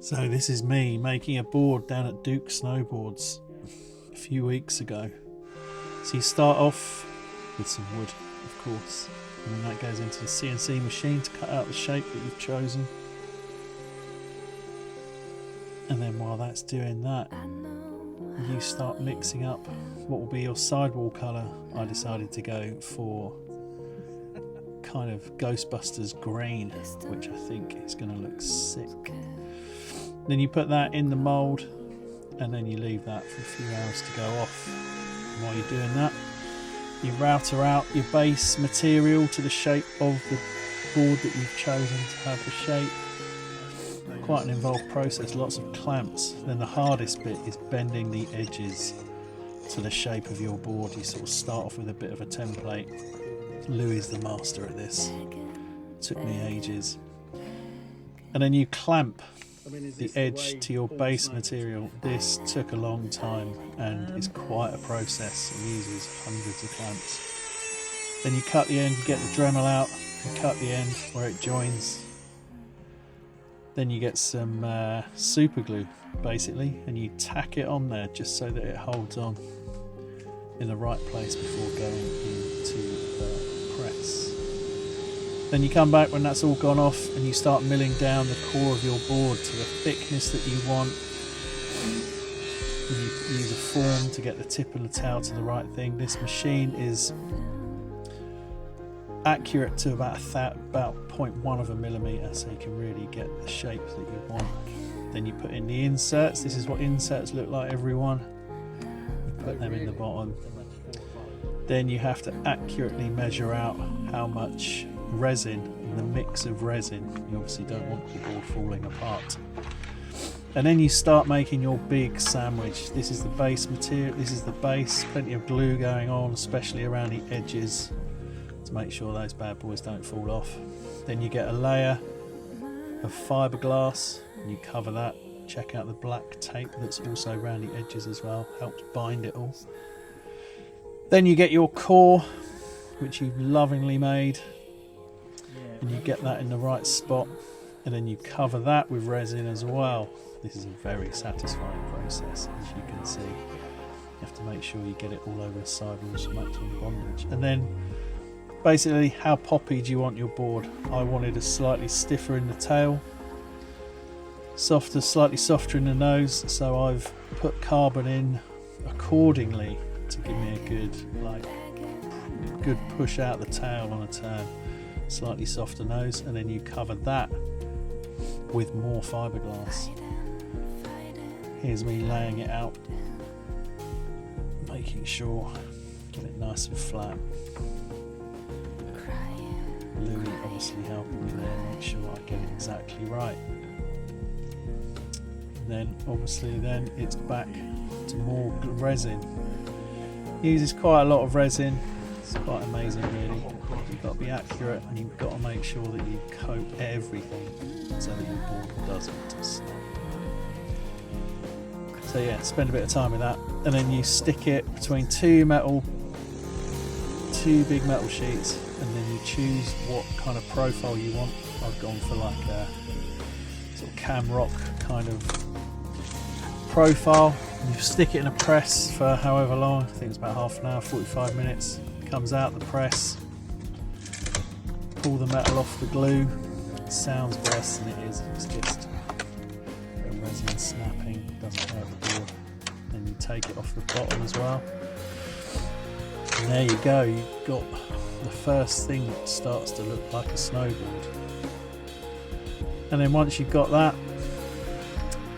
So this is me making a board down at DOUK Snowboards a few weeks ago. So you start off with some wood, of course, and then that goes into the CNC machine to cut out the shape that you've chosen. And then while that's doing that, you start mixing up what will be your sidewall colour. I decided to go for kind of Ghostbusters green, which I think is going to look sick. Then you put that in the mould and then you leave that for a few hours to go off. And while you're doing that, you router out your base material to the shape of the board that you've chosen to have the shape. Quite an involved process, lots of clamps. Then the hardest bit is bending the edges to the shape of your board. You sort of start off with a bit of a template. Lewey's the master at this. Took me ages. And then you clamp the edge to your base material. This took a long time and is quite a process. It uses hundreds of clamps. Then you cut the end, you get the Dremel out, you cut the end where it joins. Then you get some super glue basically, and you tack it on there just so that it holds on in the right place before going into the press. Then you come back when that's all gone off and you start milling down the core of your board to the thickness that you want. And you use a form to get the tip of the tail to the right thing. This machine is accurate to about 0.1 of a millimetre, so you can really get the shape that you want. Then you put in the inserts. This is what inserts look like, everyone. You put them in the bottom. Then you have to accurately measure out how much resin, and the mix of resin. You obviously don't want the board falling apart. And then you start making your big sandwich. This is the base material, this is the base, plenty of glue going on, especially around the edges to make sure those bad boys don't fall off. Then you get a layer of fiberglass and you cover that. Check out the black tape that's also around the edges as well, helps bind it all. Then you get your core, which you've lovingly made, and you get that in the right spot, and then you cover that with resin as well. This is a very satisfying process, as you can see. You have to make sure you get it all over the sidewalls for maximum bondage. And then basically, how poppy do you want your board? I wanted a slightly stiffer in the tail, slightly softer in the nose, so I've put carbon in accordingly to give me a good push out the tail on a turn. Slightly softer nose, and then you cover that with more fiberglass. Here's me laying it out, making sure get it nice and flat. Lewey obviously helping me there, make sure I get it exactly right. And then obviously then it's back to more resin. Uses quite a lot of resin. It's quite amazing really. You've got to be accurate and you've got to make sure that you coat everything so that your board doesn't snow. So yeah, spend a bit of time with that, and then you stick it between two big metal sheets, and then you choose what kind of profile you want. I've gone for like a sort of cam rock kind of profile. You stick it in a press for however long, I think it's about half an hour, 45 minutes. Comes out the press, pull the metal off the glue. It sounds worse than it is, it's just the resin snapping, doesn't hurt the board. Then you take it off the bottom as well. And there you go, you've got the first thing that starts to look like a snowboard. And then once you've got that,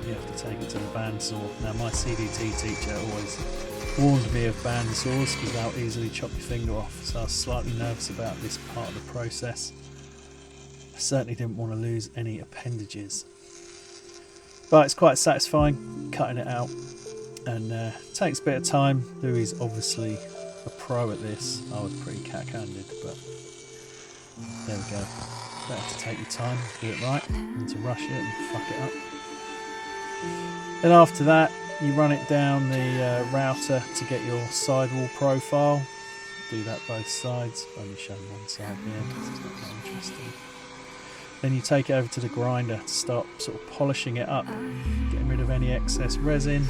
you have to take it to the bandsaw. Now my CDT teacher always warned me of bandsaws because they'll easily chop your finger off, so I was slightly nervous about this part of the process. I certainly didn't want to lose any appendages. But it's quite satisfying cutting it out, and takes a bit of time. Lewey's obviously a pro at this. I was pretty cack-handed, but there we go. Better to take your time, do it right, than to rush it and fuck it up. Then after that, you run it down the router to get your sidewall profile. Do that both sides. Only showing one side here because it's not that interesting. Then you take it over to the grinder to start sort of polishing it up, getting rid of any excess resin,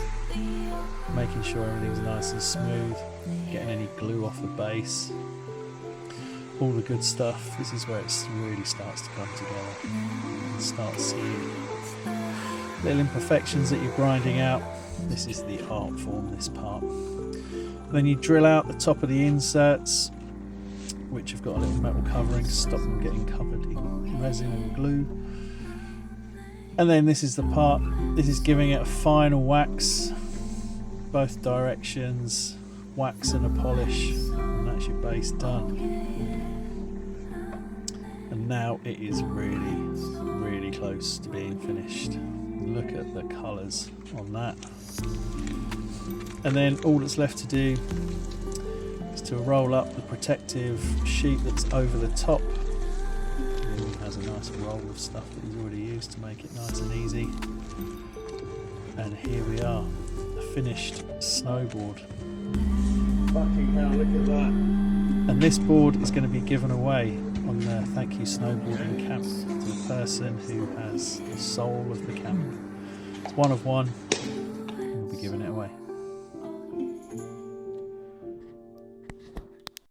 making sure everything's nice and smooth, getting any glue off the base, all the good stuff. This is where it really starts to come together. You can start seeing little imperfections that you're grinding out. This is the art form, this part. Then you drill out the top of the inserts, which have got a little metal covering to stop them getting covered in resin and glue. And then this is the part, this is giving it a final wax, both directions, wax and a polish, and that's your base done. And now it is really close to being finished. Look at the colours on that. And then all that's left to do is to roll up the protective sheet that's over the top. It has a nice roll of stuff that he's already used to make it nice and easy. And here we are, a finished snowboard. Fucking hell, look at that. And this board is going to be given away on the Thank You Snowboarding camp to the person who has the soul of the camp. It's one of one, and we'll be giving it away.